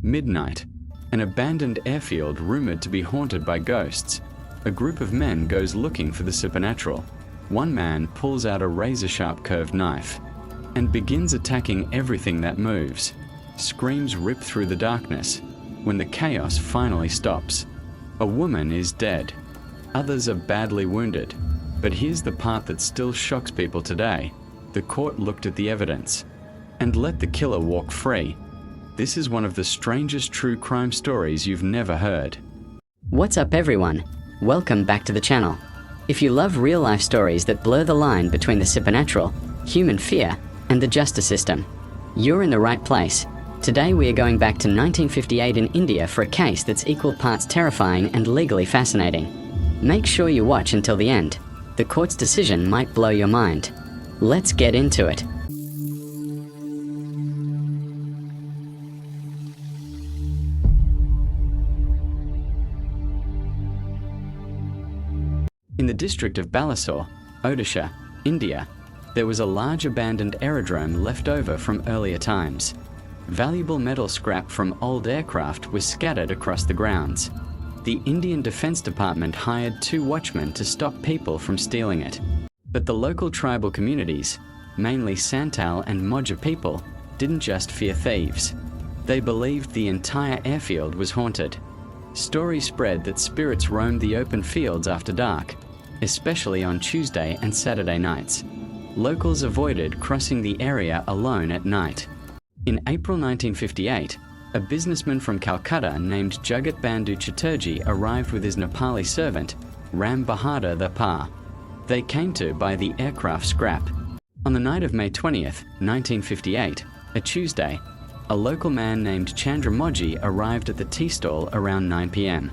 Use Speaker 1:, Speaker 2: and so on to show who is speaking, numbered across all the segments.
Speaker 1: Midnight. An abandoned airfield rumored to be haunted by ghosts. A group of men goes looking for the supernatural. One man pulls out a razor-sharp curved knife and begins attacking everything that moves. Screams rip through the darkness when the chaos finally stops. A woman is dead. Others are badly wounded. But here's the part that still shocks people today. The court looked at the evidence and let the killer walk free. This is one of the strangest true crime stories you've never heard.
Speaker 2: What's up, everyone? Welcome back to the channel. If you love real-life stories that blur the line between the supernatural, human fear, and the justice system, you're in the right place. Today we are going back to 1958 in India for a case that's equal parts terrifying and legally fascinating. Make sure you watch until the end. The court's decision might blow your mind. Let's get into it.
Speaker 1: In the district of Balasore, Odisha, India, there was a large abandoned aerodrome left over from earlier times. Valuable metal scrap from old aircraft was scattered across the grounds. The Indian Defense Department hired 2 watchmen to stop people from stealing it. But the local tribal communities, mainly Santal and Moja people, didn't just fear thieves. They believed the entire airfield was haunted. Stories spread that spirits roamed the open fields after dark, especially on Tuesday and Saturday nights. Locals avoided crossing the area alone at night. In April 1958, a businessman from Calcutta named Jagat Bandhu Chatterjee arrived with his Nepali servant, Ram Bahadur Thapar. They came to buy the aircraft scrap. On the night of May 20th, 1958, a Tuesday, a local man named Chandra Moji arrived at the tea stall around 9 p.m.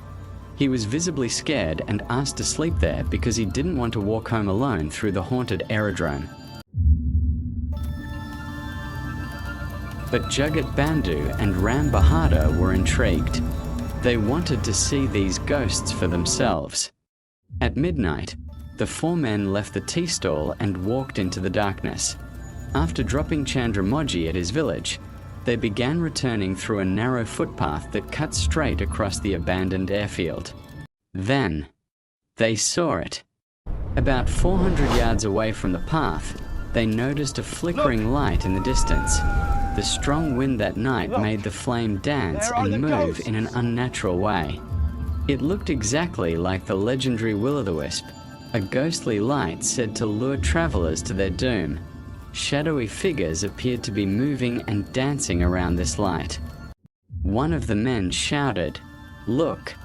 Speaker 1: He was visibly scared and asked to sleep there because he didn't want to walk home alone through the haunted aerodrome. But Jagat Bandhu and Ram Bahadur were intrigued. They wanted to see these ghosts for themselves. At midnight, the 4 men left the tea stall and walked into the darkness. After dropping Chandra Moji at his village, they began returning through a narrow footpath that cut straight across the abandoned airfield. Then, they saw it. About 400 yards away from the path, they noticed a flickering light in the distance. The strong wind that night made the flame dance and move in an unnatural way. It looked exactly like the legendary Will-o'-the-Wisp, a ghostly light said to lure travelers to their doom. Shadowy figures appeared to be moving and dancing around this light. One of the men shouted, "Look,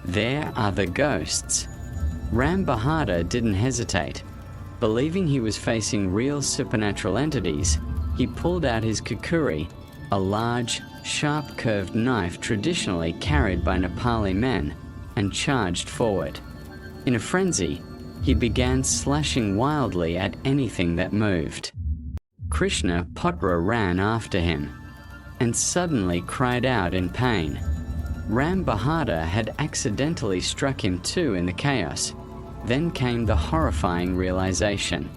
Speaker 1: there are the ghosts." Ram Bahadur didn't hesitate. Believing he was facing real supernatural entities, he pulled out his kukuri, a large, sharp-curved knife traditionally carried by Nepali men, and charged forward. In a frenzy, he began slashing wildly at anything that moved. Krishna Potra ran after him and suddenly cried out in pain. Ram Bahadur had accidentally struck him too in the chaos. Then came the horrifying realization.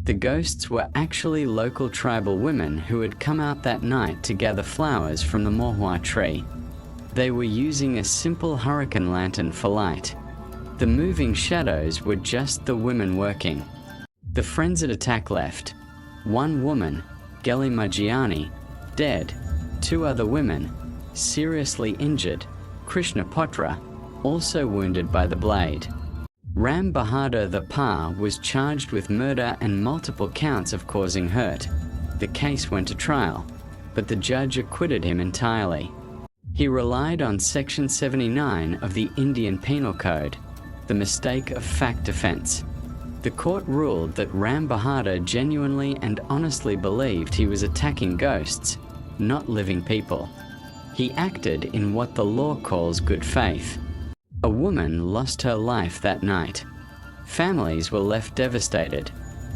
Speaker 1: The ghosts were actually local tribal women who had come out that night to gather flowers from the mohua tree. They were using a simple hurricane lantern for light. The moving shadows were just the women working. The frenzied attack left 1 woman, Geli Majiani, dead, 2 other women, seriously injured, Krishna Potra, also wounded by the blade. Ram Bahadur Thapar was charged with murder and multiple counts of causing hurt. The case went to trial, but the judge acquitted him entirely. He relied on Section 79 of the Indian Penal Code, the mistake of fact offence. The court ruled that Ram Bahadur genuinely and honestly believed he was attacking ghosts, not living people. He acted in what the law calls good faith. A woman lost her life that night. Families were left devastated,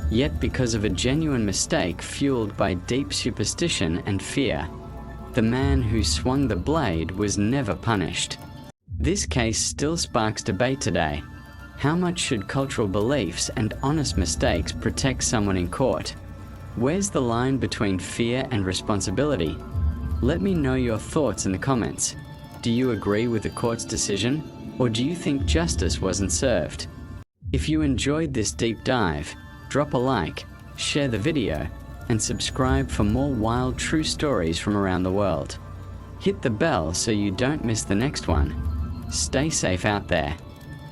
Speaker 1: yet because of a genuine mistake fueled by deep superstition and fear, the man who swung the blade was never punished. This case still sparks debate today. How much should cultural beliefs and honest mistakes protect someone in court? Where's the line between fear and responsibility? Let me know your thoughts in the comments. Do you agree with the court's decision, or do you think justice wasn't served? If you enjoyed this deep dive, drop a like, share the video, and subscribe for more wild true stories from around the world. Hit the bell so you don't miss the next one. Stay safe out there,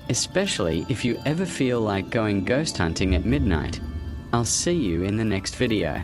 Speaker 1: especially if you ever feel like going ghost hunting at midnight. I'll see you in the next video.